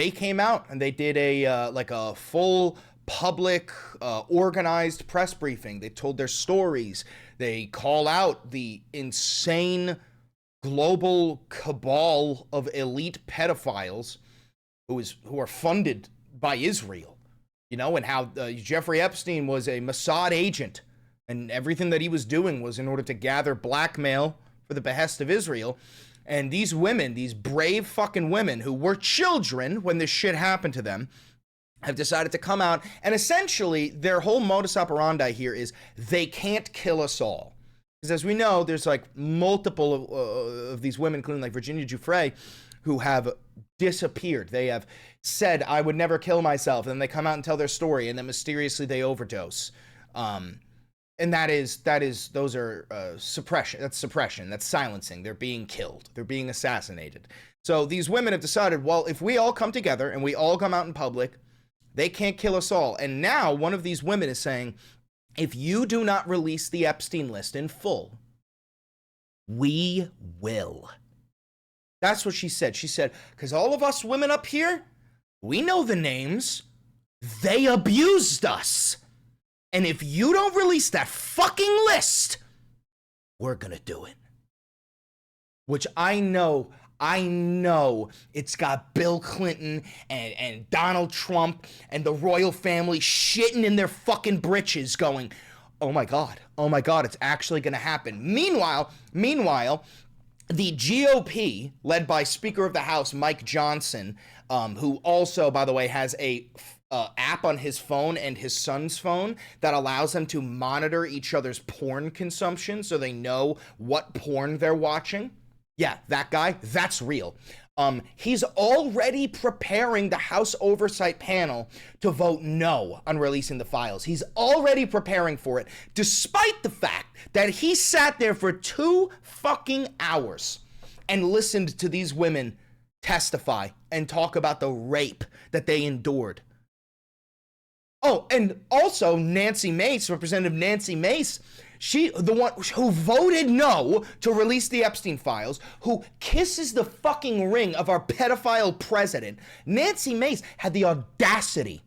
They came out and they did a like a full public organized press briefing. They told their stories. They call out the insane global cabal of elite pedophiles who are funded by Israel, you know, and how Jeffrey Epstein was a Mossad agent, and everything that he was doing was in order to gather blackmail for the behest of Israel. And these women, these brave fucking women who were children when this shit happened to them, have decided to come out, and essentially their whole modus operandi here is they can't kill us all. Because as we know, there's like multiple of these women, including like Virginia Giuffre, who have disappeared. They have said, I would never kill myself. And then they come out and tell their story, and then mysteriously they overdose. And those are suppression. That's suppression. That's silencing. They're being killed. They're being assassinated. So these women have decided, well, if we all come together and we all come out in public, they can't kill us all. And now one of these women is saying, if you do not release the Epstein list in full, we will. That's what she said. She said, because all of us women up here, we know the names. They abused us. And if you don't release that fucking list, we're gonna do it. Which I know it's got Bill Clinton and Donald Trump and the royal family shitting in their fucking britches going, oh my God, it's actually gonna happen. Meanwhile, the GOP, led by Speaker of the House Mike Johnson, who also, by the way, has a app on his phone and his son's phone that allows them to monitor each other's porn consumption so they know what porn they're watching. Yeah, that guy, that's real. He's already preparing the House Oversight Panel to vote no on releasing the files. He's already preparing for it, despite the fact that he sat there for 2 fucking hours and listened to these women testify and talk about the rape that they endured. Oh, and also Nancy Mace, Representative Nancy Mace, she, the one who voted no to release the Epstein files, who kisses the fucking ring of our pedophile president. Nancy Mace had the audacity,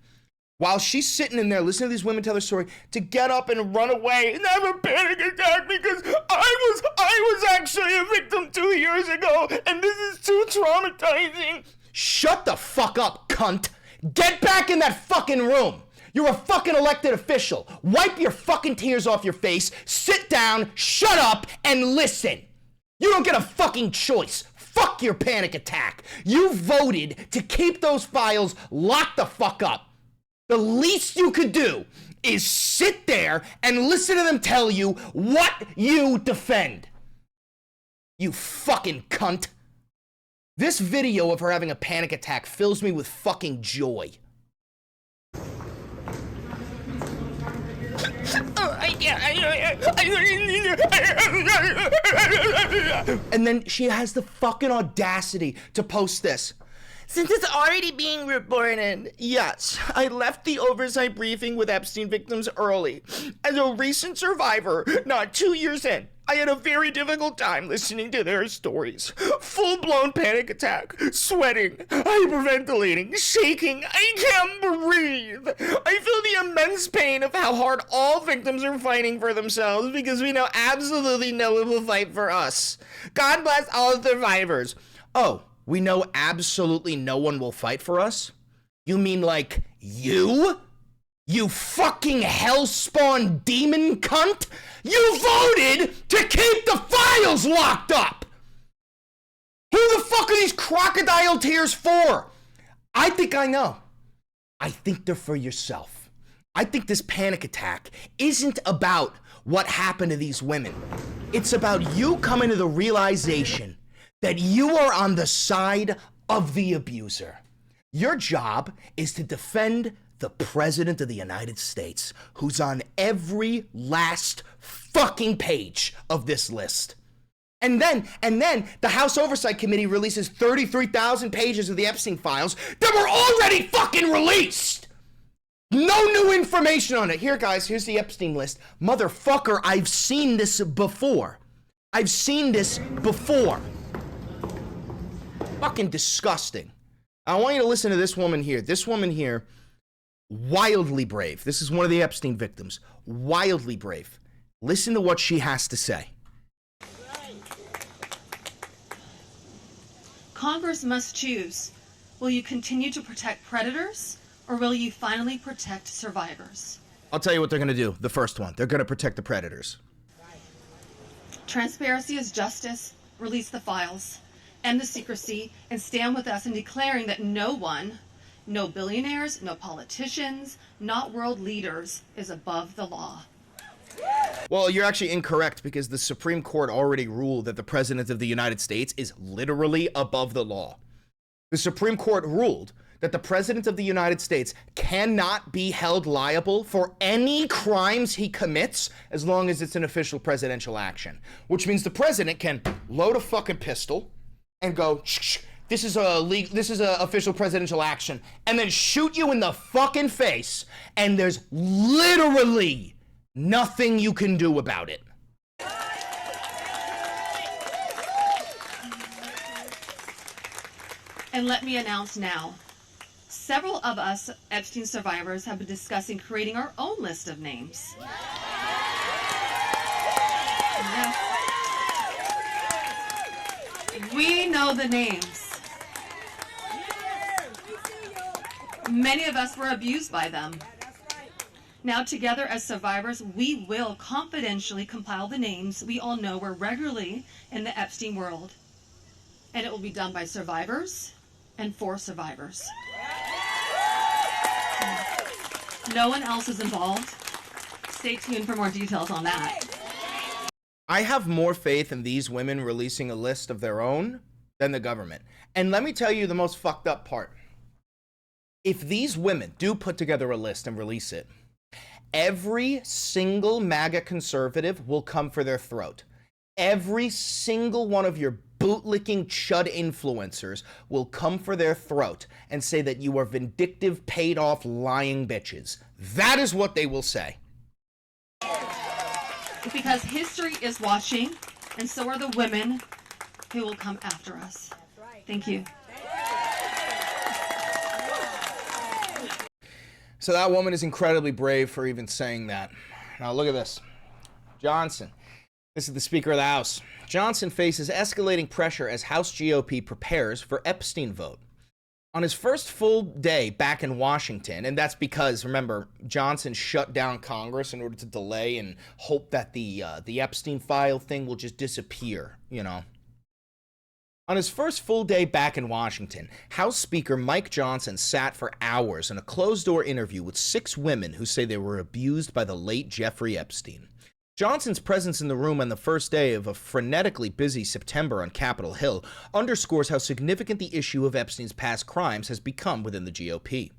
while she's sitting in there listening to these women tell their story, to get up and run away and have a panic attack because I was actually a victim 2 years ago and this is too traumatizing. Shut the fuck up, cunt. Get back in that fucking room. You're a fucking elected official. Wipe your fucking tears off your face, sit down, shut up, and listen. You don't get a fucking choice. Fuck your panic attack. You voted to keep those files locked the fuck up. The least you could do is sit there and listen to them tell you what you defend. You fucking cunt. This video of her having a panic attack fills me with fucking joy. And then she has the fucking audacity to post this. Since it's already being reported, yes, I left the oversight briefing with Epstein victims early. As a recent survivor, not 2 years in, I had a very difficult time listening to their stories. Full-blown panic attack, sweating, hyperventilating, shaking, I can't breathe. I feel the immense pain of how hard all victims are fighting for themselves because we know absolutely no one will fight for us. God bless all survivors. Oh, we know absolutely no one will fight for us? You mean like you? You fucking hellspawn demon cunt? You voted to keep the files locked up! Who the fuck are these crocodile tears for? I think I know. I think they're for yourself. I think this panic attack isn't about what happened to these women. It's about you coming to the realization that you are on the side of the abuser. Your job is to defend the President of the United States, who's on every last fucking page of this list. And then the House Oversight Committee releases 33,000 pages of the Epstein files that were already fucking released. No new information on it. Here, guys, here's the Epstein list. Motherfucker, I've seen this before. Fucking disgusting. I want you to listen to this woman here. This woman here, wildly brave. This is one of the Epstein victims. Wildly brave. Listen to what she has to say. Congress must choose. Will you continue to protect predators, or will you finally protect survivors? I'll tell you what they're going to do. The first one. They're going to protect the predators. Transparency is justice. Release the files. End the secrecy, and stand with us in declaring that no one, no billionaires, no politicians, not world leaders, is above the law. Well, you're actually incorrect, because the Supreme Court already ruled that the President of the United States is literally above the law. The Supreme Court ruled that the President of the United States cannot be held liable for any crimes he commits as long as it's an official presidential action. Which means the President can load a fucking pistol and go, shh, this is a official presidential action, and then shoot you in the fucking face, and there's literally nothing you can do about it. And let me announce now, several of us Epstein survivors have been discussing creating our own list of names. Yes. We know the names. Many of us were abused by them. Now together as survivors, we will confidentially compile the names we all know were regularly in the Epstein world. And it will be done by survivors and for survivors. No one else is involved. Stay tuned for more details on that. I have more faith in these women releasing a list of their own than the government. And let me tell you the most fucked up part. If these women do put together a list and release it, every single MAGA conservative will come for their throat. Every single one of your bootlicking chud influencers will come for their throat and say that you are vindictive, paid-off, lying bitches. That is what they will say. Because history is watching, and so are the women who will come after us. Thank you. So that woman is incredibly brave for even saying that. Now look at this. Johnson. This is the Speaker of the House. Johnson faces escalating pressure as House GOP prepares for Epstein vote. On his first full day back in Washington, and that's because, remember, Johnson shut down Congress in order to delay and hope that the Epstein file thing will just disappear, you know. On his first full day back in Washington, House Speaker Mike Johnson sat for hours in a closed-door interview with 6 women who say they were abused by the late Jeffrey Epstein. Johnson's presence in the room on the first day of a frenetically busy September on Capitol Hill underscores how significant the issue of Epstein's past crimes has become within the GOP.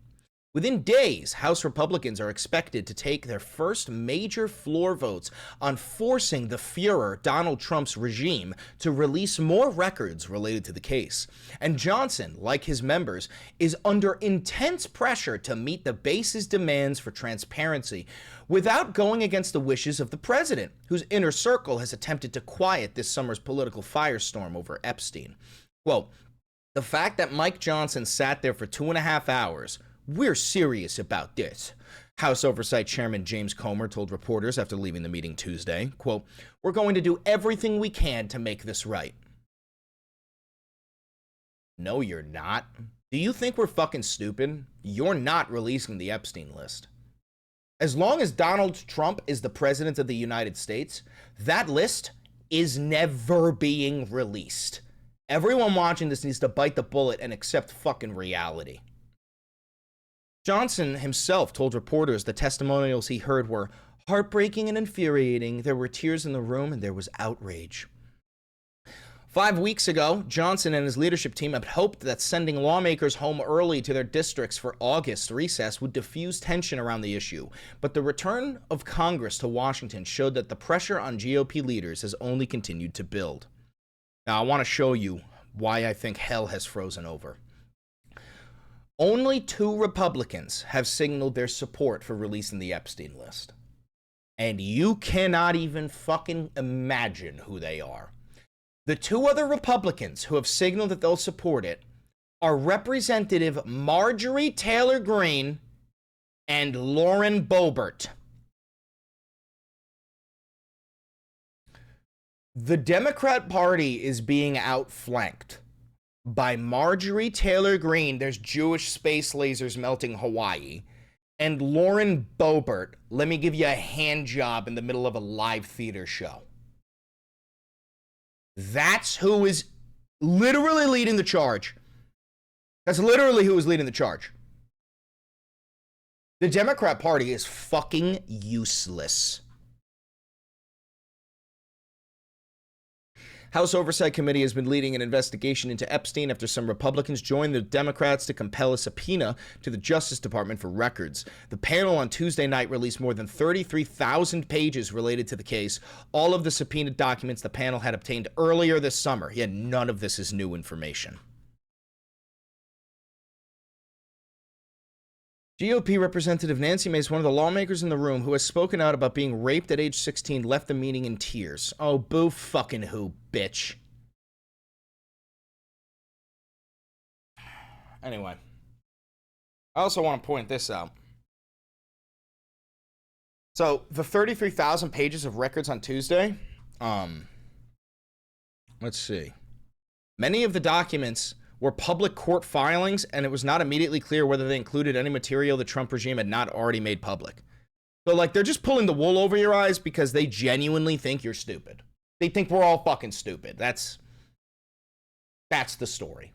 Within days, House Republicans are expected to take their first major floor votes on forcing the Führer, Donald Trump's regime, to release more records related to the case. And Johnson, like his members, is under intense pressure to meet the base's demands for transparency without going against the wishes of the president, whose inner circle has attempted to quiet this summer's political firestorm over Epstein. Quote, "The fact that Mike Johnson sat there for 2.5 hours, we're serious about this," House Oversight Chairman James Comer told reporters after leaving the meeting Tuesday. Quote, "We're going to do everything we can to make this right." No, you're not. Do you think we're fucking stupid? You're not releasing the Epstein list. As long as Donald Trump is the president of the United States, that list is never being released. Everyone watching this needs to bite the bullet and accept fucking reality. Johnson himself told reporters the testimonials he heard were heartbreaking and infuriating. There were tears in the room and there was outrage. 5 weeks ago, Johnson and his leadership team had hoped that sending lawmakers home early to their districts for August recess would diffuse tension around the issue. But the return of Congress to Washington showed that the pressure on GOP leaders has only continued to build. Now, I want to show you why I think hell has frozen over. Only 2 Republicans have signaled their support for releasing the Epstein list. And you cannot even fucking imagine who they are. The 2 other Republicans who have signaled that they'll support it are Representative Marjorie Taylor Greene and Lauren Boebert. The Democrat Party is being outflanked by Marjorie Taylor Greene, there's Jewish space lasers melting Hawaii, and Lauren Boebert, let me give you a hand job in the middle of a live theater show. That's who is literally leading the charge. That's literally who is leading the charge. The Democrat Party is fucking useless. House Oversight Committee has been leading an investigation into Epstein after some Republicans joined the Democrats to compel a subpoena to the Justice Department for records. The panel on Tuesday night released more than 33,000 pages related to the case, all of the subpoenaed documents the panel had obtained earlier this summer. Yet none of this is new information. GOP Representative Nancy Mace, one of the lawmakers in the room who has spoken out about being raped at age 16, left the meeting in tears. Oh, boo fucking who, bitch. Anyway, I also want to point this out. So, the 33,000 pages of records on Tuesday, let's see. Many of the documents were public court filings, and it was not immediately clear whether they included any material the Trump regime had not already made public. So, like, they're just pulling the wool over your eyes because they genuinely think you're stupid. They think we're all fucking stupid. That's the story.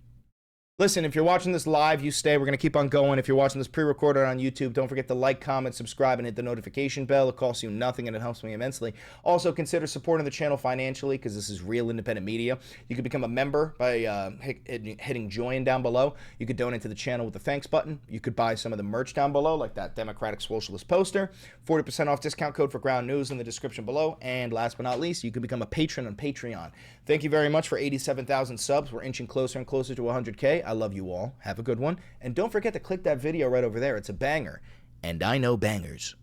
Listen, if you're watching this live, you stay. We're going to keep on going. If you're watching this pre-recorded on YouTube, don't forget to like, comment, subscribe, and hit the notification bell. It costs you nothing, and it helps me immensely. Also, consider supporting the channel financially, because this is real independent media. You can become a member by hitting join down below. You could donate to the channel with the thanks button. You could buy some of the merch down below, like that Democratic Socialist poster. 40% off discount code for Ground News in the description below. And last but not least, you can become a patron on Patreon. Thank you very much for 87,000 subs. We're inching closer and closer to 100K. I love you all. Have a good one. And don't forget to click that video right over there. It's a banger. And I know bangers.